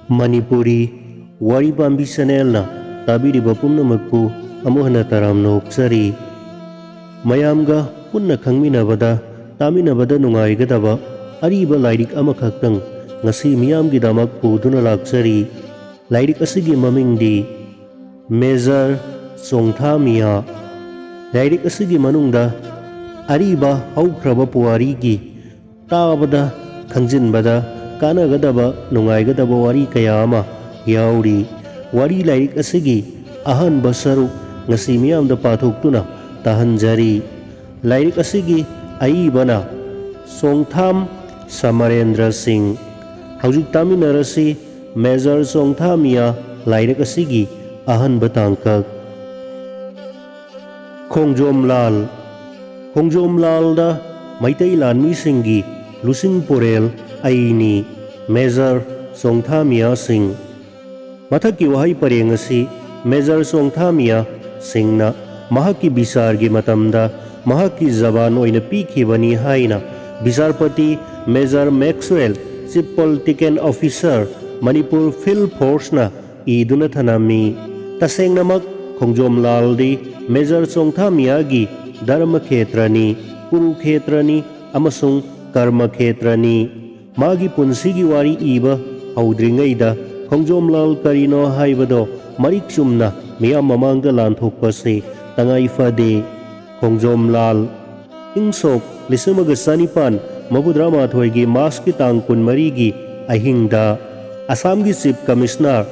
Manipuri Wari Pambi channel na tabiriba pumnamakpu amuhana taramna oksari mayamga punna khangminabada taminabada nungaigadaba ariba lairik amakhaktang ngasi miyamgidamak puduna lakchri lairik asigi mamingdi Major Chongtha Mia lairik asigi manungda ariba haukraba puwarigi tabada khangjinbada kanagadaba nungaigadaba wari kaya ama yauri wari lairik asigi ahanba saruk ngasi miyamda pathoktuna tahanjari lairik asigi aibana Chongtham Samarendra Singh haujuk taminarasi Major Chongtha Mia lairik asigi ahanba tangkak Khongjom Lan da maitai lanmi singi lusing porel aini Major Chongtha Mia Singh mathaki wahai pareng asi Major Chongtha Mia Singhna mahaki bisargi matamda mahaki zaban oina pikhibani haina bisarpati Major Maxwell Chief Political Officer Manipur Field Force na iduna thanami tasengnamak Khongjom Laldi Major Chongtha Mia gi dharma khetrani kuru khetrani amasung karma khetrani magi punsigi wari iba haudringaida Khongjom Lal karino haibado marik chumna miyam mamangda lanthokpase tangai fade Khongjom Lal ingsok lisamaga sanipan mabudrama thoigi maski tang kunmari gi ahingda Assam gi Chief Commissioner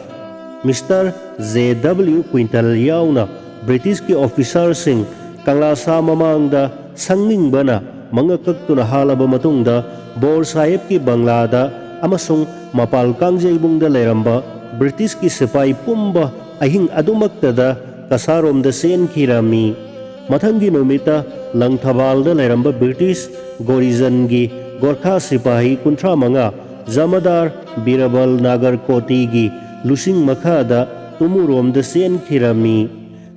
Mr. J.W. Quintal yauna British ki officer sing kanglasa mamangda sangning bana mangakaktuna halaba matungda Bor Sahib ki Banglada amasung mapal kangjaibungda leramba British ki sipai pumba ahing adumaktada kasaromda sen khirami mathangi nomita langthabalda leramba British Gorizon gi Gorkha sipahi kunthra manga Zamadar Birabal Nagar Koti gi lusing makhada tumuromda sen khirami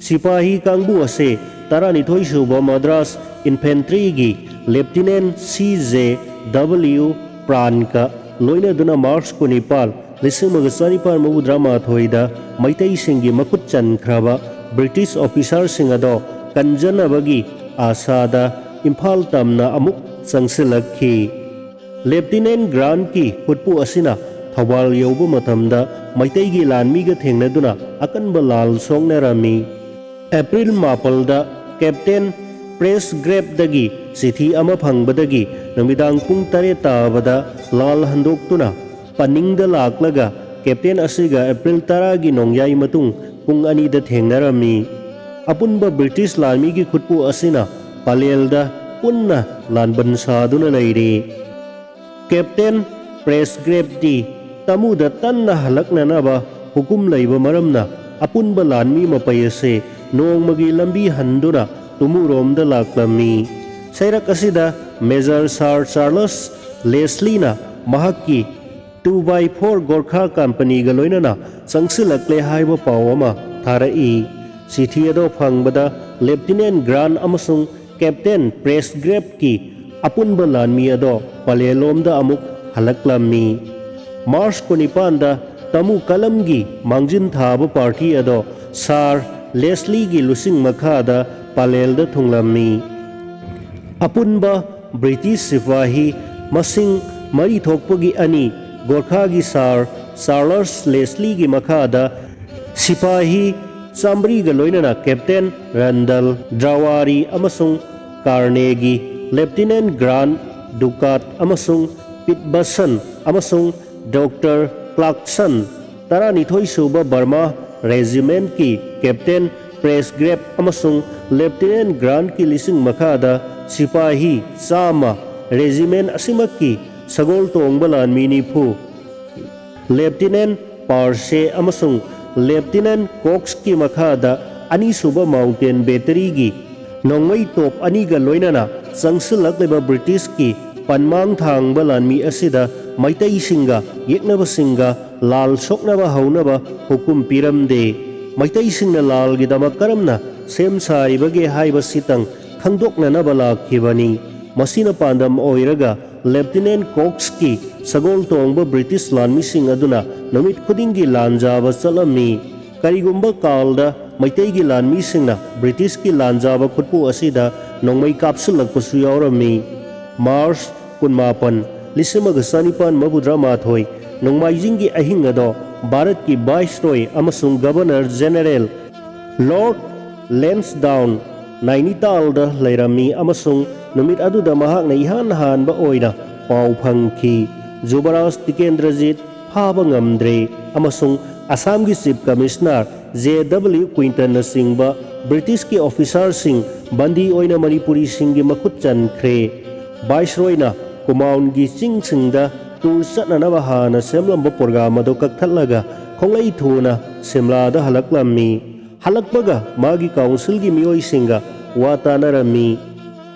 sipahi kangbu ase taranithoi suba Madras Infantry gi Lieutenant C.J.W. Pranka loina duna March kunipal lisimag sanipal mabudrama thoida maitai singi makut chankraba British officer singado kanjanabagi asada Imphal tamna amuk sangsilakhi Lieutenant Grant ki hutpu asina thawal yaubu matamda maitai gi lanmi ga thengnaduna akanba lal songnarami April mapalda Captain Press Grab dagi sithi ama phangbadagi namidang pung tare tabada lal handoktuna paningda laklaga Captain asiga April 10 gi nongyai matung pung ani da thengnarami apunba British Army gi khutpu asina palelda punna lanban saduna leire Captain Press Grab di tamuda tanna halakna naba hukum leiba maramna apunba lanmi mapayase nongmagi lambi handuna tumuromda laklami sairak asida Major Sir Charles Leslie na mahaki 2x4 Gorkha Company ga loinana sangsilakle haiba pawama tharai sithi ado phangbada Lieutenant Grant amasung Captain Press Grab ki apunba lanmi ado palelomda amuk halaklami March 9 da tamu kalamgi mangjin thaba party ado Sir Leslie gi lusing makhada palelda thunglammi apunba British sipahi masing mari thokpagi ani Gorkha gi Sir Charles Leslie gi makhada sipahi Chambri ga loinana Captain Randall Drawari amasung Carnegie Lieutenant Grant Ducat amasung Pitbason amasung Dr. Clarkson taranithoi suba Burma Regiment ki Captain Press Grab amasung Lieutenant Grant ki lising makhada sipahi sama regiment asimaki sagol tongba lanmi nipu Lieutenant Parse amasung Lieutenant Cox ki makhada ani suba Mountain Battery gi nongmai top ani ga loinana sangsilak leba British ki panmang thangba lanmi asida maitai singa yeknaba singa lal soknaba haunaba hukum piramde maitai singna lal gidama karamna sem saribage haiba sitang khangdoknanaba lakhibani masina pandam oiraga lieutenant Cox की सगोल तोंग British लानमीसिंग अदुना नुमित खुदिंगी लानजाब चलमी करीगुंबा कालदा मैतई की लानमीसिंगना ब्रिटिश की लानजाब खुदपु असिदा नोंमै कापसुलकपसु यावरमी मार्च 19 लिसिमग सनिपान मबुद्रा माथोई नोंमाइजिंगी अहिंग अदो भारत की वाइसरॉय अमसुंग governor general lord Lansdowne Nainital लेरमी अमसुंग नुमित अदुदा महाकना इहान हानबा ओइना पाउ फंगखी जुबराज टिकेंद्रजीत फाबा ngamdre अमसुंग असम की चीफ कमिश्नर JW क्विंटन सिंगबा ब्रिटिश की ऑफिसर सिंह बंदी ओइना मणिपुरी सिंह की मखुत चनख्रे वाइसरॉयना कुमाउन की चिंग सिंगदा टूर चटननबा हाना सेमलंबा प्रोग्राम अदो कक्थलगा खोंगलै थुना सिमलादा हलकलम्मी हलकपगा मागी काउंसिल की मियोई सिंगा वातानरमी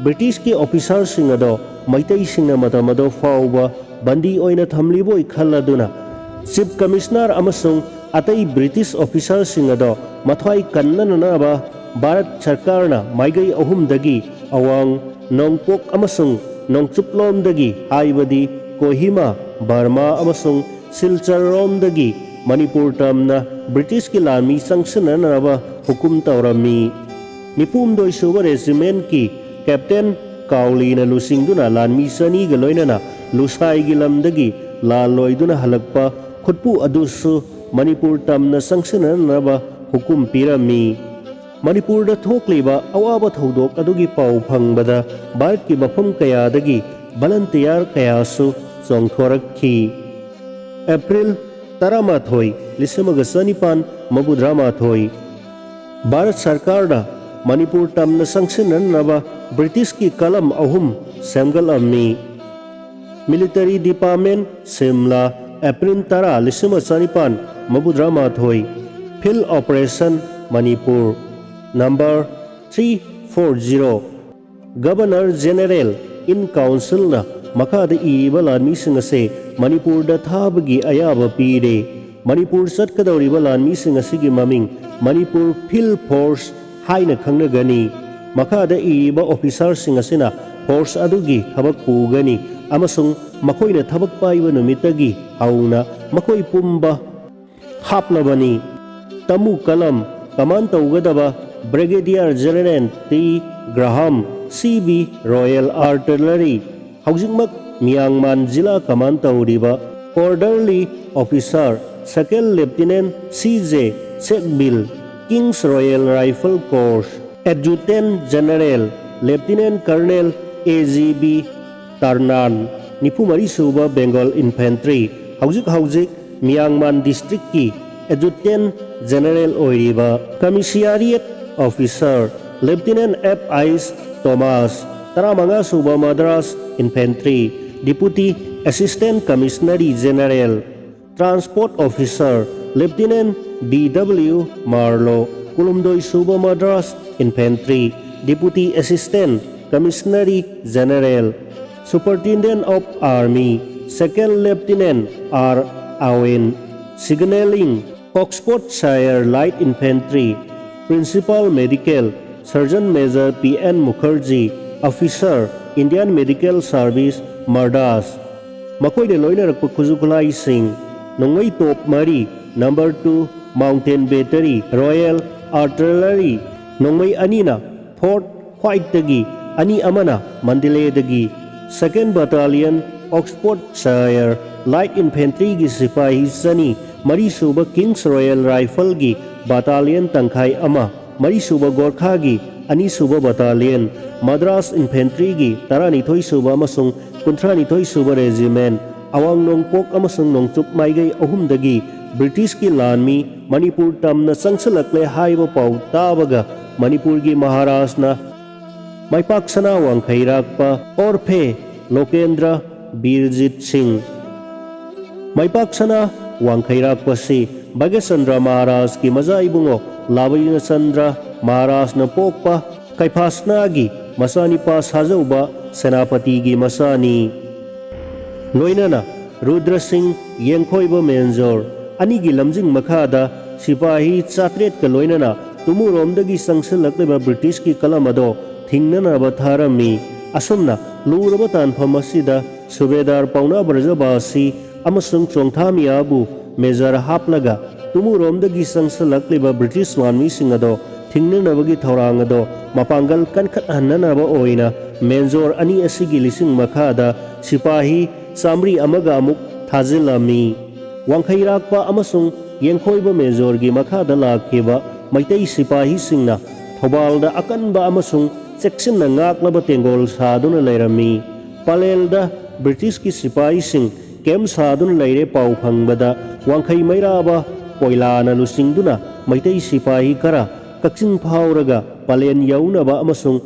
ब्रिटिश की ऑफिसर सिंह अदो मैतई सिंगना मतम अदो फाउबा बंदी ओइना थमलिबोई खल्लदुना चीफ कमिश्नर अमसुंग अतई ब्रिटिश ऑफिसर सिंह अदो मथवाई कन्नननबा भारत सरकारना माइगई अहुमदगी अवांग नोंगपोक अमसुंग नोंगचुपलोमदगी हाइबदी कोहिमा बर्मा अमसुंग सिलचर रोमदगी मणिपुर तमना ब्रिटिश की लामी संगसननबा हुकुम तौरमी निपुमदोई सुबा रेजिमेंट की कैप्टन काउलीना लुसिंगदुना लानमी सनीगा लोइनना लुसाईगी लमदगी लालोइदुना हलकपा खुदपु अदुसु मणिपुर तमना संगसननबा हुकुम पीरमी मणिपुर दा थोकलिबा अवाबा थौदोक अदुगी पाउ फंगबदा भारत की मफम कयादगी volunteer kayasu chongthoraki April 18 1995 mabudra Bharat सरकार ना मणिपुर तमना संगसिननबा ब्रिटिश की कलम अहुम सेमगल अम्मी मिलिटरी डिपार्टमेंट शिमला अप्रैल 10 1995 मबुद्रा field operation Manipur number 340 governor general in council ना मखाद इरिबा लानमीसिंग असे मणिपुर दा थाबगी अयाबा पीरे मणिपुर चटकदौरिबा लानमीसिंग असिगी ममिंग मणिपुर फील्ड फोर्स हाइना खंगनगनी मखादा इरिबा ऑफिसर सिंग असिना फोर्स अदुगी थबक पुगनी अमसुंग मखोइना थबक पाइबा नुमितगी हाउना मखोइ पुंबा हापलबनी तमु कलम कमान तौगदबा brigadier general T Graham CB royal artillery हौजिकमक मियांगमान जिला कमान तौरिबा orderly officer second lieutenant CJ सेकबिल King's royal rifle corps adjutant general lieutenant colonel AGB तारनान निफुमरी सुबा बेंगल इन्फेंट्री हौजिक मियांगमान डिस्ट्रिक्ट की एडजुटेंट जनरल ओइरिबा commissariat officer lieutenant FIS Thomas Taramanga Suba Madras Infantry Deputy Assistant Commissionary General Transport Officer Lieutenant DW Marlo Kulumdoi Suba Madras Infantry Deputy Assistant Commissionary General Superintendent of Army Second Lieutenant R. Owen Signaling Oxfordshire Light Infantry Principal Medical Surgeon Major P.N. Mukherjee Officer Indian Medical Service Mardas Makoide loina rakpa khuzukulai sing nongai top mari number 2 Mountain Battery Royal Artillery nongai anina Fort White dagi ani amana Mandalay dagi 2nd Battalion Oxfordshire Light Infantry gi sipahi sani mari suba Kings Royal Rifle gi Battalion tangkhai ama मरी सुबह गोरखा की अनि सुबह battalion Madras infantry की तरानिथोई सुबह अमसुंग कुंथ्रानिथोई सुबह regiment अवांग नोंगपोक अमसुंग नोंगचुप माइगई अहुमदगी British की लानमी मणिपुर तमना संगसलकले हाइबा पाउ ताबगा मणिपुर की महाराजना माइपाकसना वांखैराकपा ओरफे लोकेंद्र बीरजीत सिंह माइपाकसना वांखैराकपसी भाग्यचंद्र महाराज की मजा इबुंगो लाबैना चंद्र महाराज न पोकपा कैफासनागी मसानिपा साजौबा सेनापति की मसानी लोइनना रुद्र सिंह येंखोइबा मेंजोर अनिगी लमजिंग मखादा सिपाही चात्रेट का लोइनना तुमुरोमदगी संगसलकलेबा ब्रिटिश की कलम अदो थिंगननाबा थारमी Asumna luraba tanfam asida Subedar Pauna Brajabasi amasung Chongtha Mia bu Major haplaga tumuromdagi sangsalakliba British lanmising ado thingnanabagi thorang ado mapangal kankathananaba oina Major ani asigi lising makhada Sipahi Samri amaga amuk thazilami Wangkhairakpa amasung Yengkhoiba Major gi makhada lakiba Maitai Sipahi singna Thobalda akanba amasung Seksin na ngaklaba tengol saduna lairami Palelda British ki Sipahi sing kem saduna laire pau phangbada Wangkhai mairaba koilana lusingduna Maitai Sipahi kara Kaksin phauraga palen yaunaba amasung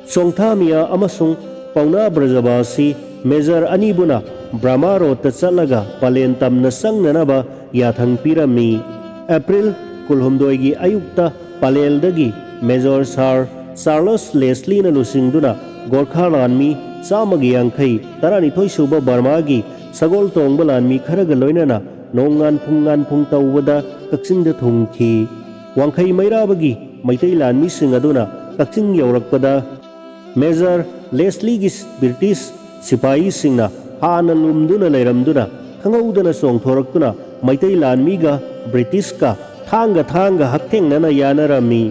Chongtha Mia amasung Pauna Brajabasi Major anibuna Brahma Road chalaga palen tamna sangnanaba yathang pirami April kulhumdoigi ayukta paleldagi Major Sir Charles Leslie na lusingduna Gorkha lanmi samagi yangkhai taranithoi suba Burmagi sagol tongba lanmi kharaga loinana nongan phung tawbada Kaksinda thungki Wangkhai mairabagi Maitai lanmi sing aduna Kaksin yaurakpada Major Leslie gi British Sipahi singna hana lumduna leiramduna khangaudana songthoraktuna Maitai lanmiga British ka thanga haktengnana yanarami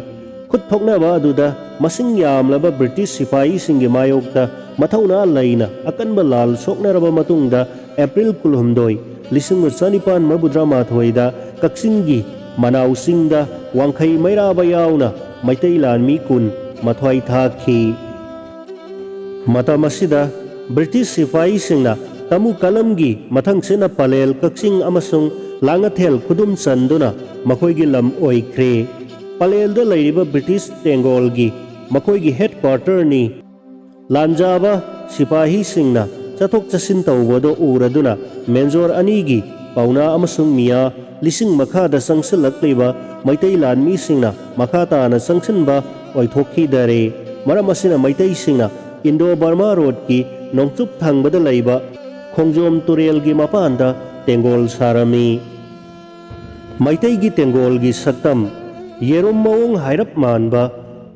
khutthoknaba aduda masing yamlaba British Sipahi singi mayokta mathauna laina akanba lal soknaraba matungda April kulhumdoi lising sanipan mabudramatoida Kaksingi Manau singda Wangkhai mairaba yauna Maitai lanmi kun mathwai thakhi matamasida British Sipahi singna tamu kalamgi mathang sena palel Kaksing amasung langathel khudum sanduna makhoigi lam oikre palelda lairiba British Tengolgi makhoigi headquarter ni lanjaba Sipahi singna chathok chasin tawbado uraduna Major anigi Pauna amasung Mia lising makhada sangsalakliba Maitai lanmi singna makhata na sangsanba oithokhi dare maramasina Maitai singna Indo-Burma Road ki nongchup thangbada laiba Khongjom Turel gi mapanda tengol sarami Maitai gi tengol gi saktam yerum mawong hairap manba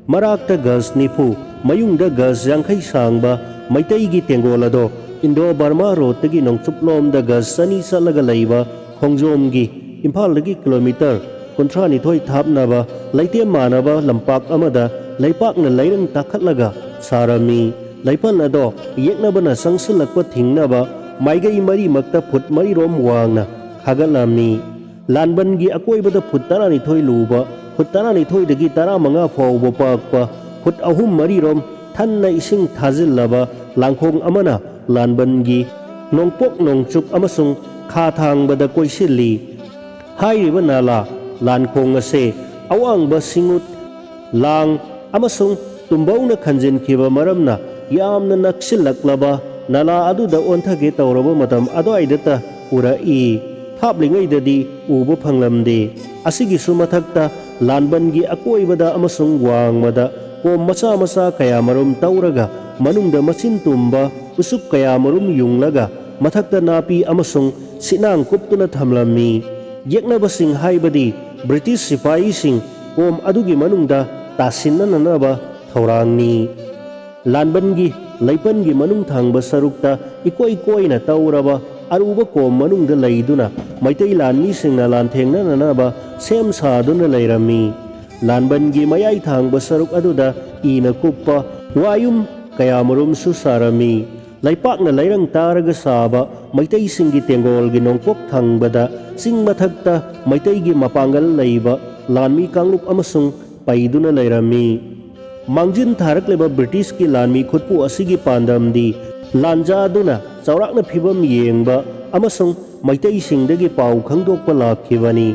marakta gas nifu mayungda gas yangkhai sangba Maitai gi tengol ado Indo-Burma Road gi nongchup lomda gas sani salaga laiba Khongjom gi Imphal gi kilometer kuntrani thoi thapnaba laite manaba lampak amada laipak na lairang takhatlaga sarami laipan ado yeknabana sangsalakpa thingnaba maigai mari makta phut mari rom wangna khagalami lanbangi akoibada phut tarani thoi luba phut tarani thoi dagi tara manga fawba pakpa phut ahum mari rom thanna ising thazillaba langkhong amana lanbangi nongpok nongchup amasung kha thangbada koisilli hairiba nala lankhong ase awangba singut lang amasung tumbauna khanjin khiba maramna yamna naksilaklaba nala aduda onthage tawraba matam adoidata urai thaplingai dadi ubu phanglamde asigi sumathakta lanbangi akoibada amasung wangmada ko macha kaya marum tawraga manungda machin tumba usuk kaya marum yunglaga mathakta napi amasung sinang kuptuna thamlami yeknaba sing haibadi British Sipahi sing kom adugi manungda tasinananaba thorangni lanbangi laipangi manung thangba sarukta ikoi na tauraba aruba ko manungda laiduna Maitai lanmi singna lanthengnanaba sem saduna lairami lanbangi mayai thangba saruk aduda ina kuppa wayum kayamarum susarami laipak na lairang taraga saba Maitai singi tengol gi nongpok thangbada sing mathakta Maitai gi mapangal laiba lanmi kanglup amasung paiduna lairami Mangjin tharak leba British ki lanmi khutpu asigi pandamdi lanja duna chaurakna phibam yengba amasung Maitai singdagi pau khangdokpa lakhibani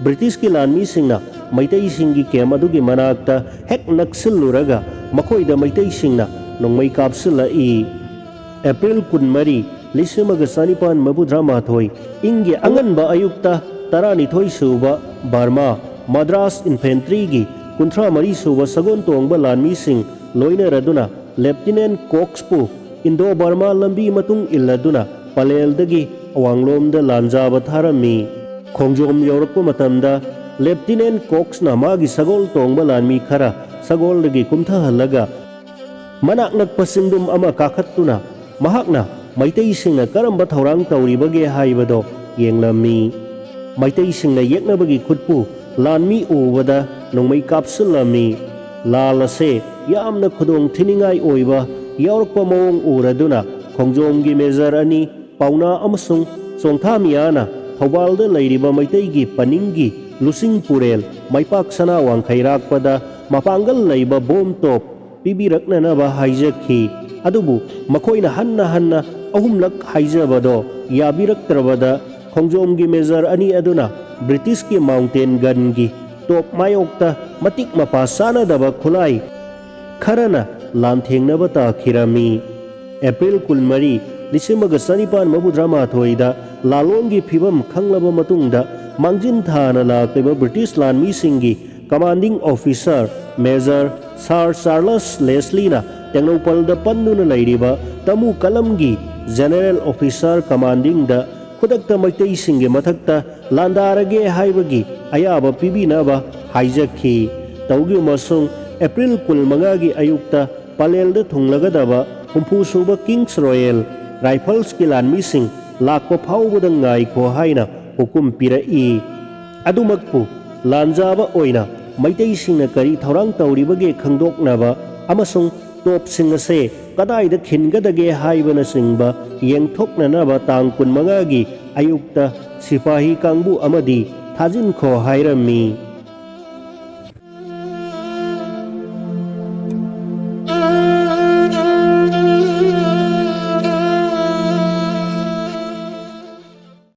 British ki lanmi singna Maitai singi kem adugi manakta hek naksilluraga makhoida Maitai singna nongmai kapsula April kunmari lisamaga sanipan mabudra ingi anganba ayukta taranithoi suba Burma Madras Infantry gi kunthra mari suba sagon tongba lanmi sing loina raduna Lieutenant Coxpu Indo-Burma lambi matung illaduna paleldagi awanglomda lanjaba tharami Khongjom yaurakpa matamda Lieutenant Cox na magi sagol tongba lanmi khara sagoldagi kumtha halaga Manak nagpasindum ama kakatuna mahakna maitayisingna karamba thaurang tauribage haibado yenglami. Maitayisingna yeknabagi khutpu lanmi ubada nongmai kapsulami. Lalase yamna khudong thiningai oiba yaurkpa mawong uraduna Khongjomgi Major ani Pauna amasung Chongtha Mia na Thaubalda leiriba maitaygi paningi lusing purel maipak sana wangkhairakpada mapangal leiba bom top pibiraknanaba haijaki. Adubu makoina hanna ahumlak haijabado yabiraktrabada Khongjomgi Major ani aduna British ki mountain gun gi top mayokta matik mapasana daba khulai kharana lamthengnaba takhirami. April 10 Lisimbaga Sanipan Mabudrama Thoida Lalongi Pibam Kanglaba Matungda Mangjin Thana Lakliba British Lanmi Singhi Commanding Officer Major Sir Charles Leslina Tengnopalda Panduna Lairiba Tamu Kalamgi General Officer Commanding the Kudakta Maitai Singhi Mathakta Landarage Haibagi Ayaba Pibinaba Haijaki Taugi Masung April 10 Ayukta Palelda Thunglagadaba Humpu Suba Kings Royal Rifles ki lanmi sing lakpa phawbada ngaiko haina hukum pirai. Adumakpu lanjaba oina maitai singna kari thaurang tauribage khangdoknaba amasung top sing ase kadaida khingadage haibana singba yengthoknanaba tang 15 gi ayukta sipahi kangbu amadi thajin kho hairami.